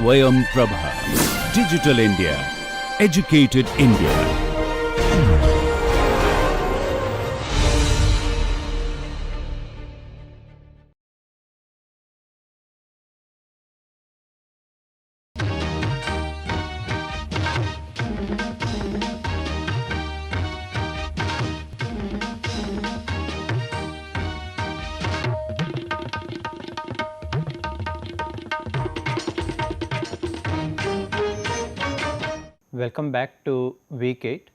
Swayam Prabha. Digital India. Educated India. Welcome back to week 8.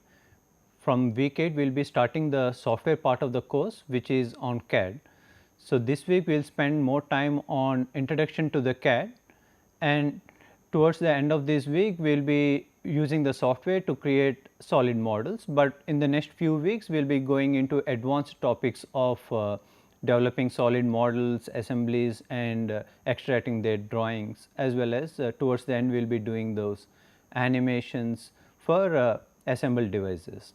From week 8 we will be starting the software part of the course, which is on CAD. So, this week we will spend more time on introduction to the CAD, and towards the end of this week we will be using the software to create solid models, but in the next few weeks we will be going into advanced topics of developing solid models, assemblies, and extracting their drawings, as well as towards the end we will be doing those animations for assembled devices.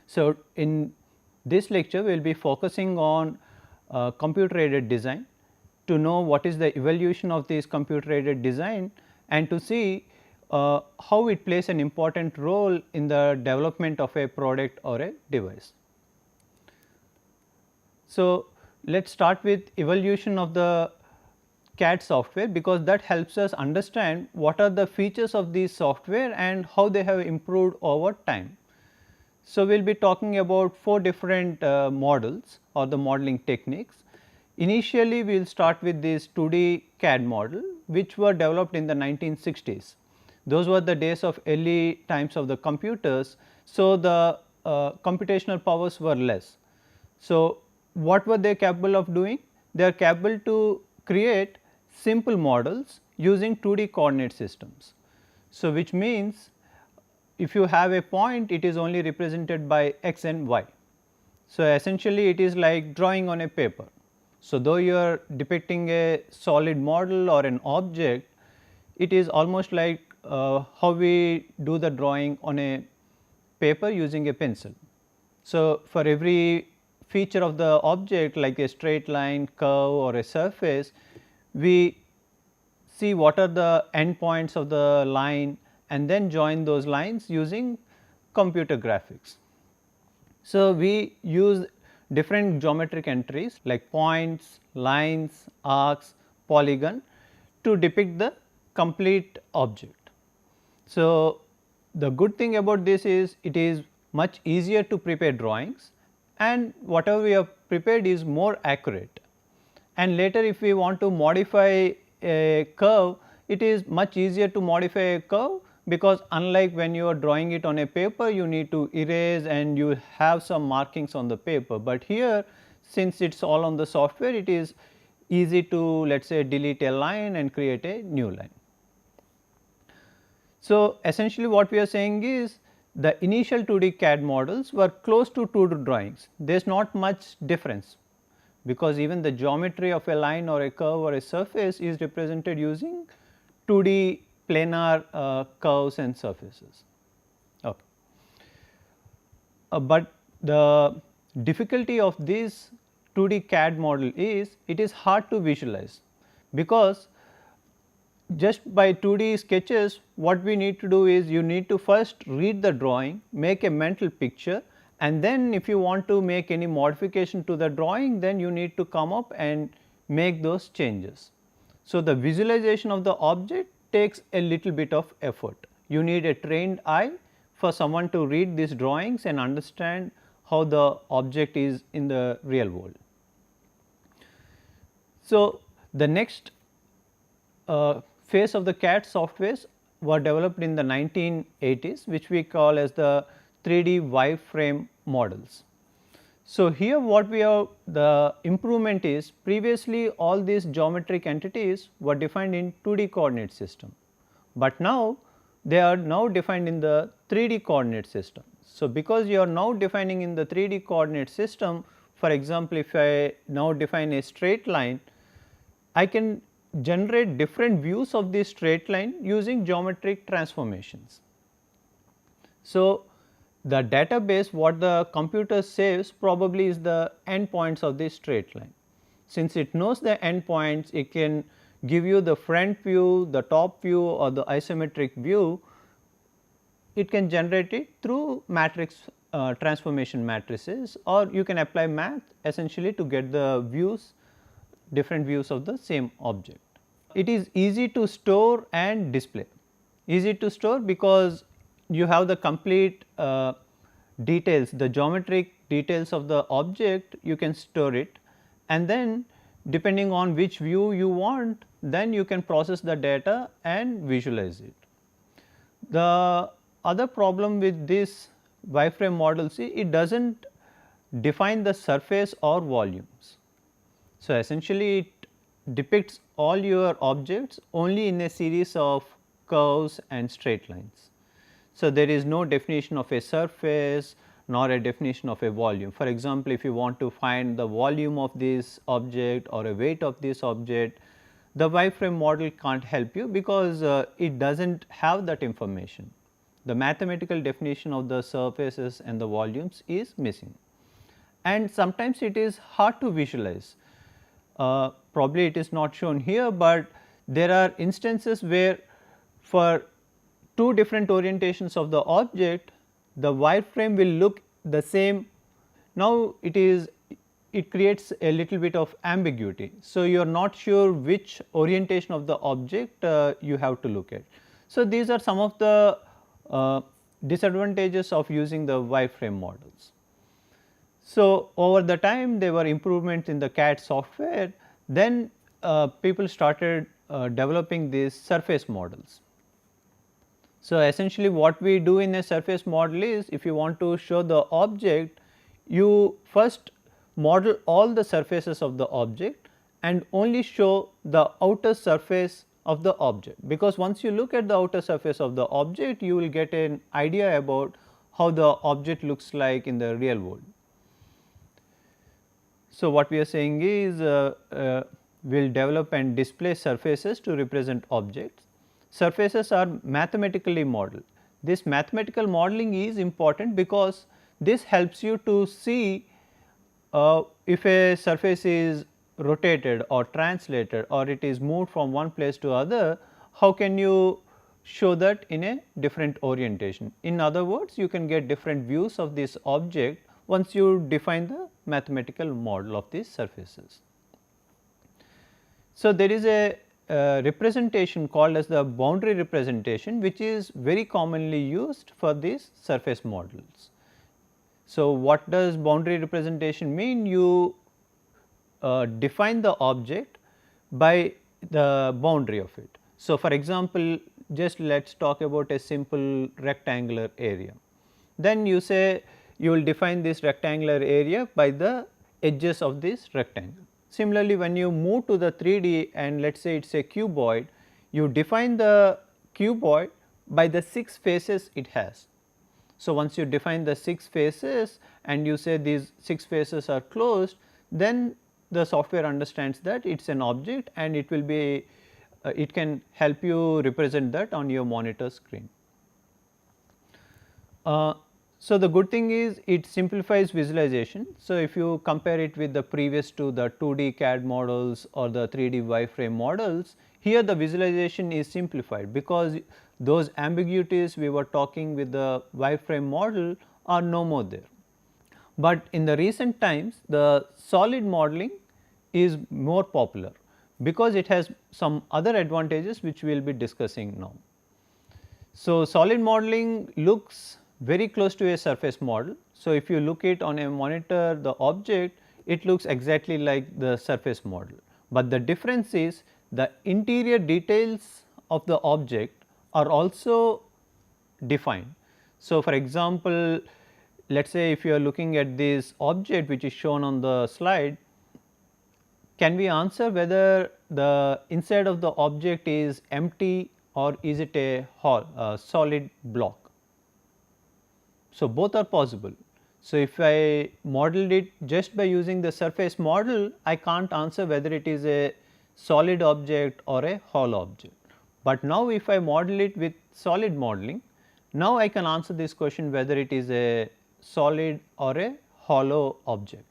So, in this lecture we will be focusing on computer aided design to know what is the evolution of this computer aided design and to see how it plays an important role in the development of a product or a device. So, let us start with evolution of the CAD software, because that helps us understand what are the features of this software and how they have improved over time. So, we will be talking about 4 different models or the modeling techniques. Initially, we will start with this 2D CAD model, which were developed in the 1960s. Those were the days of early times of the computers. So, the computational powers were less. So, what were they capable of doing? They are capable to create simple models using 2D coordinate systems. So, which means if you have a point, it is only represented by x and y. So, essentially it is like drawing on a paper. So, though you are depicting a solid model or an object, it is almost like how we do the drawing on a paper using a pencil. So, for every feature of the object like a straight line, curve or a surface, we see what are the endpoints of the line and then join those lines using computer graphics. So, we use different geometric entries like points, lines, arcs, polygon to depict the complete object. So, the good thing about this is it is much easier to prepare drawings, and whatever we have prepared is more accurate. And later if we want to modify a curve, it is much easier to modify a curve, because unlike when you are drawing it on a paper, you need to erase and you have some markings on the paper, but here since it is all on the software, it is easy to let us say delete a line and create a new line. So, essentially what we are saying is the initial 2D CAD models were close to 2D drawings, there is not much difference, because even the geometry of a line or a curve or a surface is represented using 2D planar curves and surfaces. Okay. But the difficulty of this 2D CAD model is it is hard to visualize, because just by 2D sketches what we need to do is you need to first read the drawing, make a mental picture, and then if you want to make any modification to the drawing, then you need to come up and make those changes. So, the visualization of the object takes a little bit of effort. You need a trained eye for someone to read these drawings and understand how the object is in the real world. So, the next phase of the CAD softwares were developed in the 1980s, which we call as the 3D wireframe models. So, here what we have the improvement is previously all these geometric entities were defined in 2D coordinate system, but now they are now defined in the 3D coordinate system. So, because you are now defining in the 3D coordinate system, for example, if I now define a straight line, I can generate different views of this straight line using geometric transformations. So, the database what the computer saves probably is the endpoints of this straight line. Since it knows the endpoints, it can give you the front view, the top view or the isometric view, it can generate it through matrix transformation matrices, or you can apply math essentially to get the views, different views of the same object. It is easy to store and display. Easy to store because you have the complete details, the geometric details of the object, you can store it, and then depending on which view you want, then you can process the data and visualize it. The other problem with this wireframe model, see, it does not define the surface or volumes. So, essentially it depicts all your objects only in a series of curves and straight lines. So, there is no definition of a surface nor a definition of a volume. For example, if you want to find the volume of this object or a weight of this object, the wireframe model can't help you because it does not have that information. The mathematical definition of the surfaces and the volumes is missing, and sometimes it is hard to visualize. Probably it is not shown here, but there are instances where for two different orientations of the object, the wireframe will look the same. Now, it creates a little bit of ambiguity. So, you are not sure which orientation of the object you have to look at. So, these are some of the disadvantages of using the wireframe models. So, over the time there were improvements in the CAD software, then people started developing these surface models. So, essentially what we do in a surface model is, if you want to show the object, you first model all the surfaces of the object and only show the outer surface of the object, because once you look at the outer surface of the object, you will get an idea about how the object looks like in the real world. So, what we are saying is we will develop and display surfaces to represent objects. Surfaces are mathematically modeled. This mathematical modeling is important because this helps you to see if a surface is rotated or translated or it is moved from one place to other, how can you show that in a different orientation. In other words, you can get different views of this object once you define the mathematical model of these surfaces. So, there is a representation called as the boundary representation, which is very commonly used for these surface models. So, what does boundary representation mean? You define the object by the boundary of it. So, for example, just let us talk about a simple rectangular area. Then you say you will define this rectangular area by the edges of this rectangle. Similarly, when you move to the 3D and let us say it is a cuboid, you define the cuboid by the 6 faces it has. So, once you define the 6 faces and you say these 6 faces are closed, then the software understands that it is an object and it will be it can help you represent that on your monitor screen. So, the good thing is it simplifies visualization. So, if you compare it with the previous two, the 2D CAD models or the 3D wireframe models, here the visualization is simplified because those ambiguities we were talking with the wireframe model are no more there. But in the recent times, the solid modeling is more popular because it has some other advantages which we will be discussing now. So, solid modeling looks very close to a surface model. So, if you look it on a monitor, the object, it looks exactly like the surface model, but the difference is the interior details of the object are also defined. So, for example, let us say if you are looking at this object which is shown on the slide, can we answer whether the inside of the object is empty or is it a solid block? So, both are possible. So, if I modeled it just by using the surface model, I can't answer whether it is a solid object or a hollow object. But now, if I model it with solid modeling, now I can answer this question whether it is a solid or a hollow object.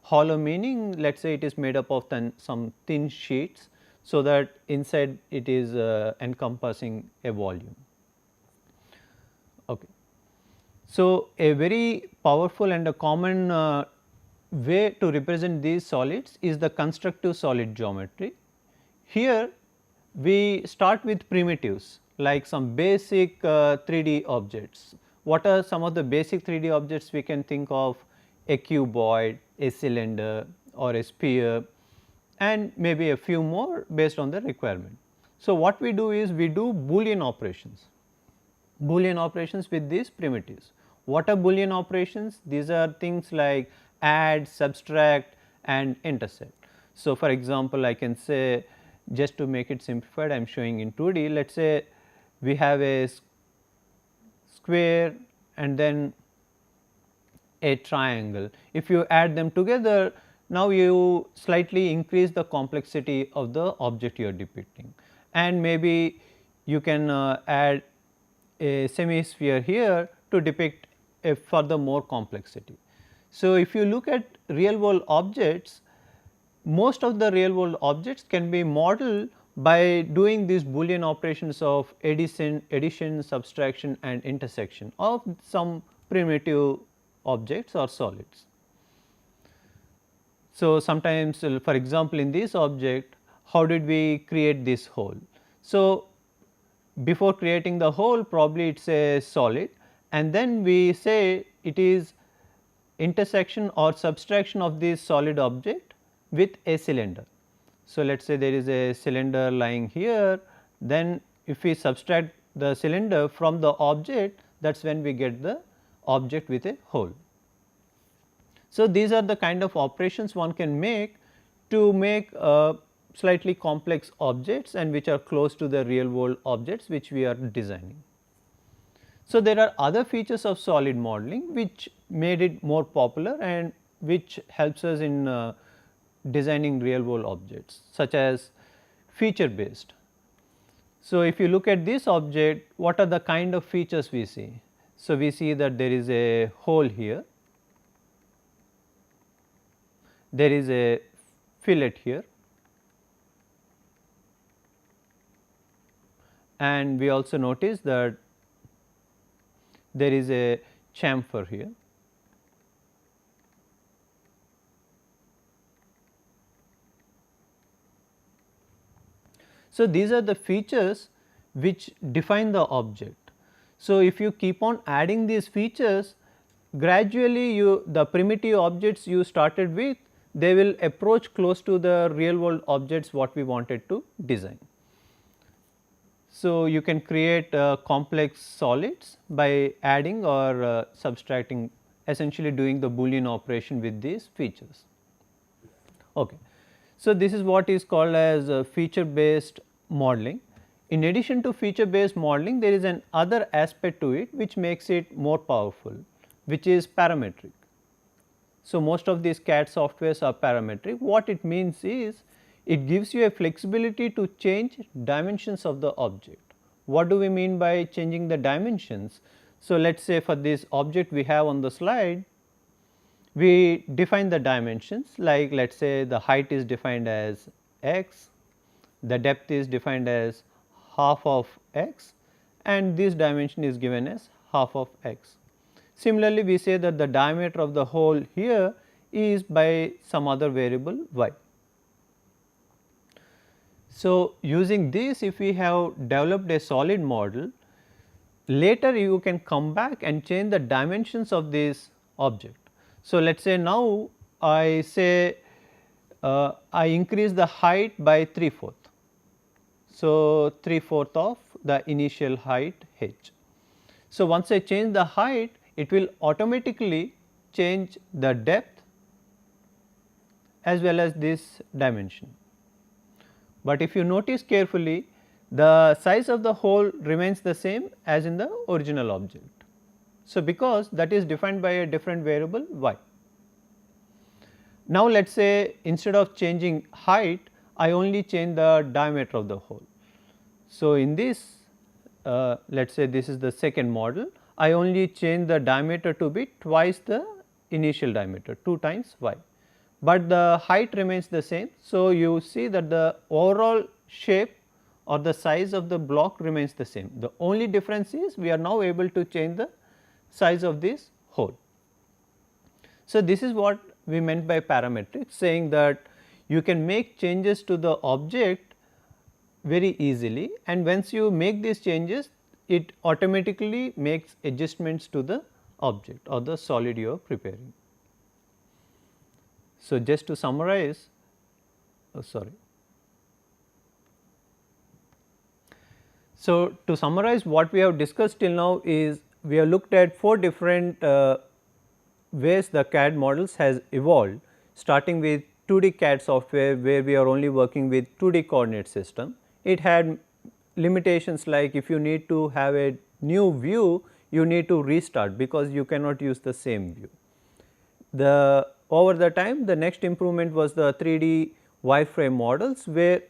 Hollow meaning let us say it is made up of some thin sheets. so that inside it is encompassing a volume. Okay. So, a very powerful and a common way to represent these solids is the constructive solid geometry. Here we start with primitives like some basic 3D objects. What are some of the basic 3D objects we can think of? A cuboid, a cylinder or a sphere, and maybe a few more based on the requirement. So, what we do is we do Boolean operations with these primitives. What are Boolean operations? These are things like add, subtract and intersect. So, for example, I can say, just to make it simplified, I am showing in 2D. Let us say we have a square and then a triangle. If you add them together, now you slightly increase the complexity of the object you are depicting, and maybe you can add a semisphere here to depict a further more complexity. So, if you look at real world objects, most of the real world objects can be modeled by doing these Boolean operations of addition, subtraction and intersection of some primitive objects or solids. So, sometimes for example, in this object, how did we create this hole? So, before creating the hole, probably it is a solid, and then we say it is intersection or subtraction of this solid object with a cylinder. So, let us say there is a cylinder lying here, then if we subtract the cylinder from the object, that is when we get the object with a hole. So, these are the kind of operations one can make to make slightly complex objects and which are close to the real world objects which we are designing. So, there are other features of solid modeling which made it more popular and which helps us in designing real world objects, such as feature based. So, if you look at this object, what are the kind of features we see? So, we see that there is a hole here, there is a fillet here, and we also notice that there is a chamfer here. So, these are the features which define the object. So, if you keep on adding these features, gradually the primitive objects you started with, they will approach close to the real world objects what we wanted to design. So, you can create complex solids by adding or subtracting, essentially doing the Boolean operation with these features. Okay. So, this is what is called as feature based modeling. In addition to feature based modeling, there is an other aspect to it which makes it more powerful, which is parametric. So, most of these CAD softwares are parametric. What it means is, it gives you a flexibility to change dimensions of the object. What do we mean by changing the dimensions? So, let us say for this object we have on the slide, we define the dimensions, like let us say the height is defined as x, the depth is defined as half of x, and this dimension is given as half of x. Similarly, we say that the diameter of the hole here is by some other variable y. So, using this, if we have developed a solid model, later you can come back and change the dimensions of this object. So, let us say now I say I increase the height by 3/4. So, 3/4 of the initial height h. So, once I change the height, it will automatically change the depth as well as this dimension. But if you notice carefully, the size of the hole remains the same as in the original object. So, because that is defined by a different variable y. Now, let us say instead of changing height, I only change the diameter of the hole. So, in this let us say this is the second model, I only change the diameter to be twice the initial diameter, 2 times y. but the height remains the same. So, you see that the overall shape or the size of the block remains the same. The only difference is we are now able to change the size of this hole. So, this is what we meant by parametric, saying that you can make changes to the object very easily, and once you make these changes, it automatically makes adjustments to the object or the solid you are preparing. So, just to summarize, So, to summarize what we have discussed till now is we have looked at 4 different ways the CAD models has evolved, starting with 2D CAD software where we are only working with 2D coordinate system. It had limitations like if you need to have a new view, you need to restart because you cannot use the same view. Over the time, the next improvement was the 3D wireframe models where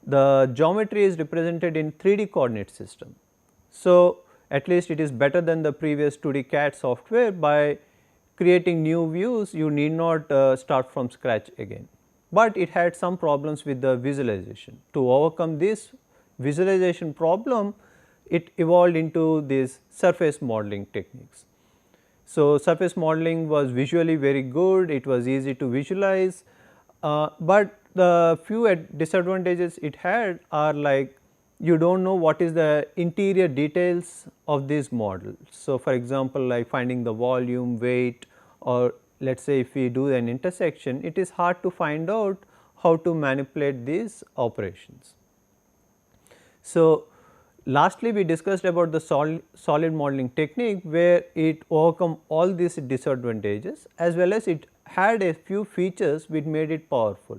the geometry is represented in 3D coordinate system. So, at least it is better than the previous 2D CAD software. By creating new views, you need not start from scratch again, but it had some problems with the visualization. To overcome this visualization problem, it evolved into these surface modeling techniques. So, surface modeling was visually very good, it was easy to visualize, but the few disadvantages it had are like you do not know what is the interior details of this model. So, for example, like finding the volume, weight, or let us say if we do an intersection, it is hard to find out how to manipulate these operations. So, lastly, we discussed about the solid modeling technique where it overcome all these disadvantages as well as it had a few features which made it powerful.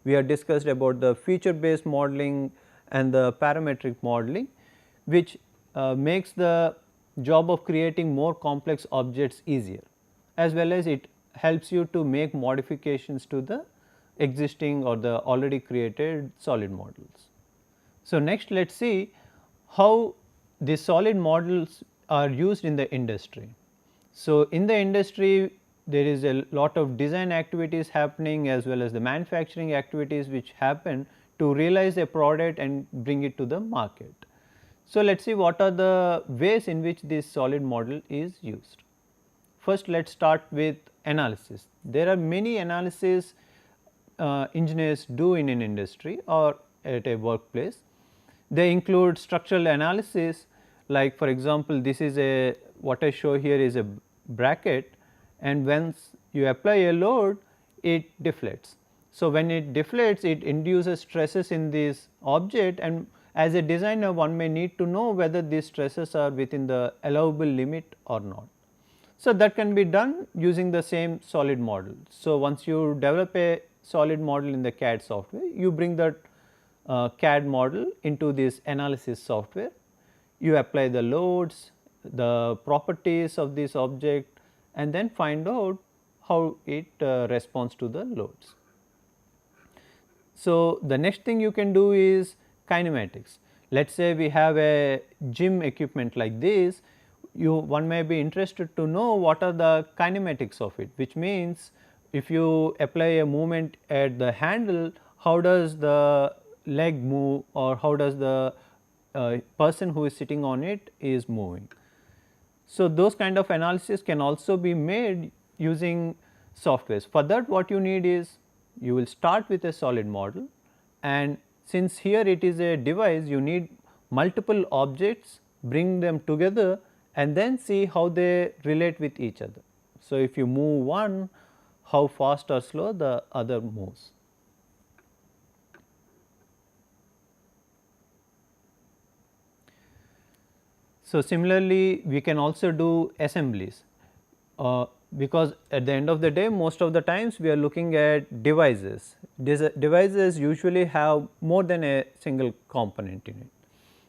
We have discussed about the feature based modeling and the parametric modeling, which makes the job of creating more complex objects easier, as well as it helps you to make modifications to the existing or the already created solid models. So, next let us see how the solid models are used in the industry. So, in the industry there is a lot of design activities happening as well as the manufacturing activities which happen to realize a product and bring it to the market. So, let us see what are the ways in which this solid model is used. First, let us start with analysis. There are many analysis engineers do in an industry or at a workplace. They include structural analysis, like for example, this is a what I show here is a bracket, and once you apply a load it deflates. So, when it deflates it induces stresses in this object, and as a designer one may need to know whether these stresses are within the allowable limit or not. So, that can be done using the same solid model. So, once you develop a solid model in the CAD software, you bring that CAD model into this analysis software, you apply the loads, the properties of this object, and then find out how it responds to the loads. So, the next thing you can do is kinematics. Let us say we have a gym equipment like this, one may be interested to know what are the kinematics of it, which means if you apply a movement at the handle, how does the leg move or how does the person who is sitting on it is moving. So, those kind of analysis can also be made using softwares. For that what you need is you will start with a solid model, and since here it is a device, you need multiple objects, bring them together and then see how they relate with each other. So, if you move one, how fast or slow the other moves. So, similarly we can also do assemblies, because at the end of the day most of the times we are looking at devices. Devices usually have more than a single component in it.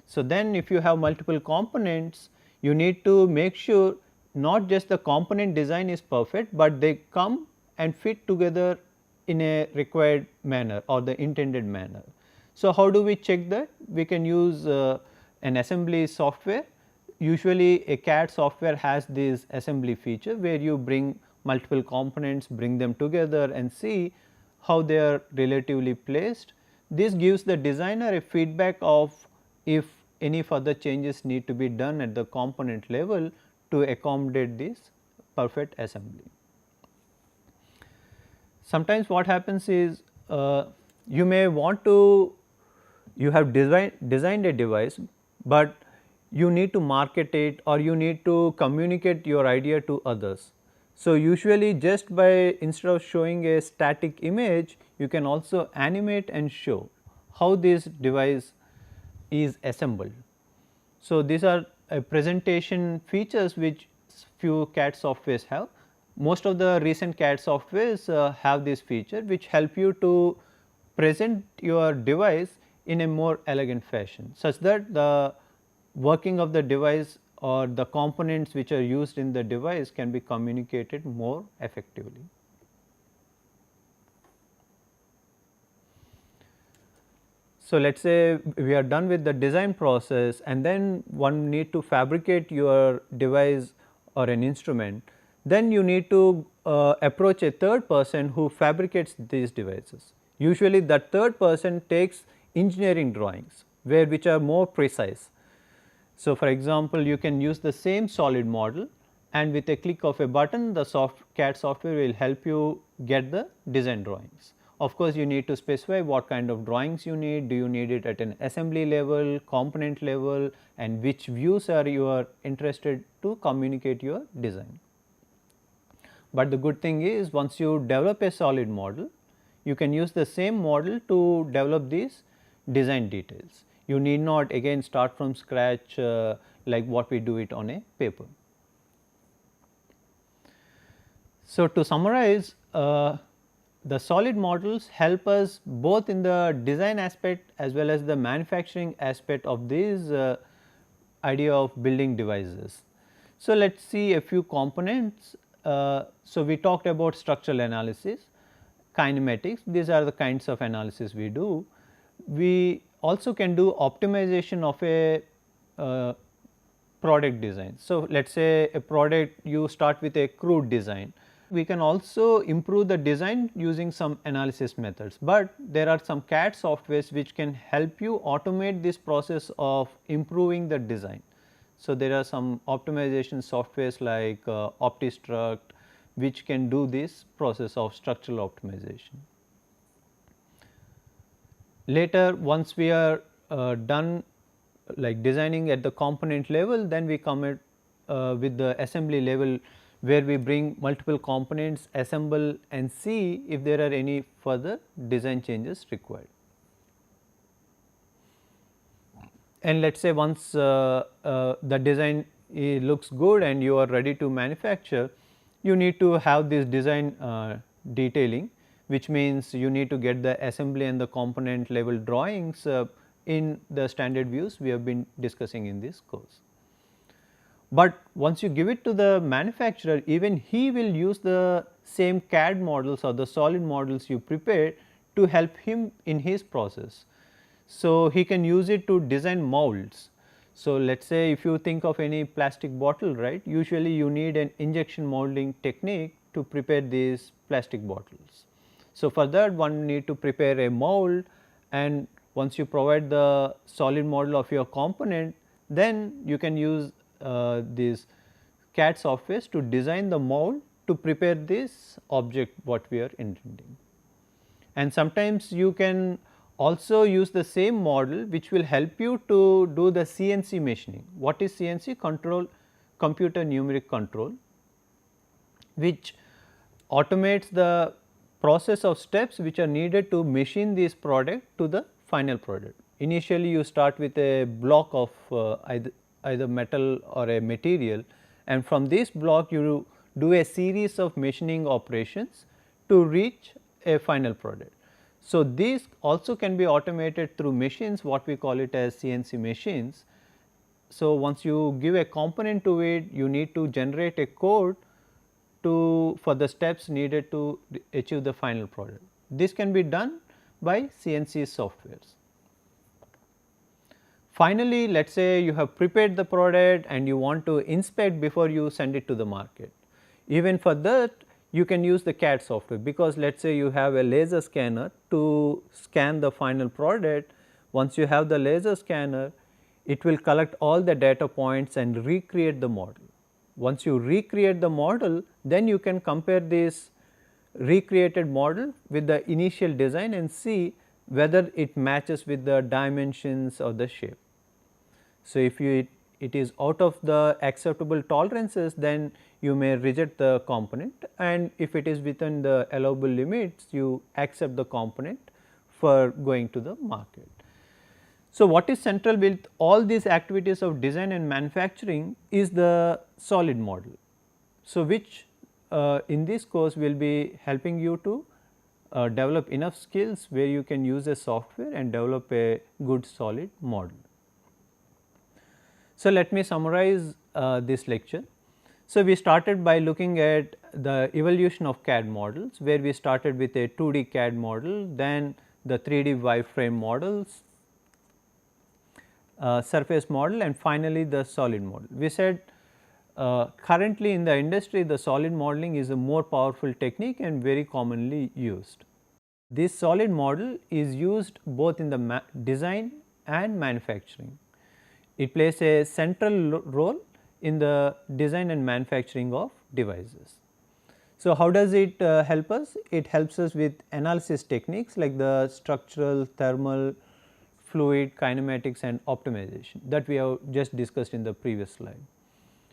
So, then if you have multiple components, you need to make sure not just the component design is perfect, but they come and fit together in a required manner or the intended manner. So, how do we check that? We can use an assembly software. Usually a CAD software has this assembly feature where you bring multiple components, bring them together and see how they are relatively placed. This gives the designer a feedback of if any further changes need to be done at the component level to accommodate this perfect assembly. Sometimes what happens is you may want to, you have designed a device, but you need to market it or you need to communicate your idea to others. So, usually just by, instead of showing a static image, you can also animate and show how this device is assembled. So, these are presentation features which few CAD softwares have. Most of the recent CAD softwares have this feature which help you to present your device in a more elegant fashion, such that the working of the device or the components which are used in the device can be communicated more effectively. So, let us say we are done with the design process and then one need to fabricate your device or an instrument, then you need to approach a third person who fabricates these devices. Usually that third person takes engineering drawings which are more precise. So, for example, you can use the same solid model and with a click of a button the CAD software will help you get the design drawings. Of course, you need to specify what kind of drawings you need, do you need it at an assembly level, component level, and which views are you are interested to communicate your design. But the good thing is, once you develop a solid model, you can use the same model to develop these design details. You need not again start from scratch like what we do it on a paper. So, to summarize, the solid models help us both in the design aspect as well as the manufacturing aspect of this idea of building devices. So, let us see a few components. So, we talked about structural analysis, kinematics, these are the kinds of analysis we do. We also can do optimization of a product design. So, let us say a product, you start with a crude design. We can also improve the design using some analysis methods, but there are some CAD softwares which can help you automate this process of improving the design. So, there are some optimization softwares like OptiStruct which can do this process of structural optimization. Later, once we are done like designing at the component level, then we come at with the assembly level, where we bring multiple components, assemble and see if there are any further design changes required. And let us say once the design looks good and you are ready to manufacture, you need to have this design detailing, which means you need to get the assembly and the component level drawings in the standard views we have been discussing in this course. But once you give it to the manufacturer, even he will use the same CAD models or the solid models you prepared to help him in his process. So, he can use it to design molds. So, let us say if you think of any plastic bottle, right, usually you need an injection molding technique to prepare these plastic bottles. So, for that one need to prepare a mold, and once you provide the solid model of your component, then you can use these CAD softwares to design the mold to prepare this object what we are intending. And sometimes you can also use the same model which will help you to do the CNC machining. What is CNC? Computer numeric control, which automates the process of steps which are needed to machine this product to the final product. Initially you start with a block of either metal or a material, and from this block you do a series of machining operations to reach a final product. So, these also can be automated through machines, what we call it as CNC machines. So, once you give a component to it, you need to generate a code for the steps needed to achieve the final product. This can be done by CNC softwares. Finally, let us say you have prepared the product and you want to inspect before you send it to the market. Even for that, you can use the CAD software, because let us say you have a laser scanner to scan the final product. Once you have the laser scanner, it will collect all the data points and recreate the model. Once you recreate the model, then you can compare this recreated model with the initial design and see whether it matches with the dimensions or the shape. So, if it is out of the acceptable tolerances, then you may reject the component, and if it is within the allowable limits, you accept the component for going to the market. So, what is central with all these activities of design and manufacturing is the solid model. So, which in this course will be helping you to develop enough skills where you can use a software and develop a good solid model. So, let me summarize this lecture. So, we started by looking at the evolution of CAD models, where we started with a 2D CAD model, then the 3D wireframe models, surface model, and finally, the solid model. We said currently in the industry, the solid modeling is a more powerful technique and very commonly used. This solid model is used both in the design and manufacturing. It plays a central role in the design and manufacturing of devices. So, how does it help us? It helps us with analysis techniques like the structural, thermal, fluid, kinematics and optimization that we have just discussed in the previous slide.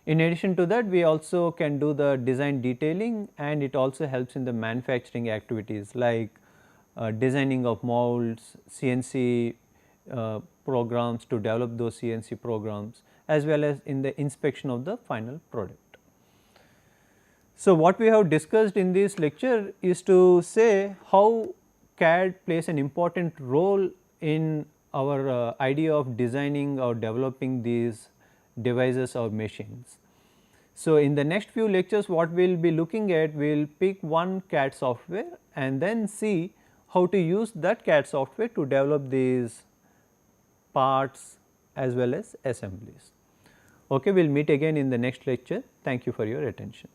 In addition to that, we also can do the design detailing, and it also helps in the manufacturing activities like designing of molds, CNC programs to develop those CNC programs, as well as in the inspection of the final product. So, what we have discussed in this lecture is to say how CAD plays an important role in our idea of designing or developing these devices or machines. So, in the next few lectures, what we will be looking at, we will pick one CAD software and then see how to use that CAD software to develop these parts as well as assemblies. Okay, we will meet again in the next lecture. Thank you for your attention.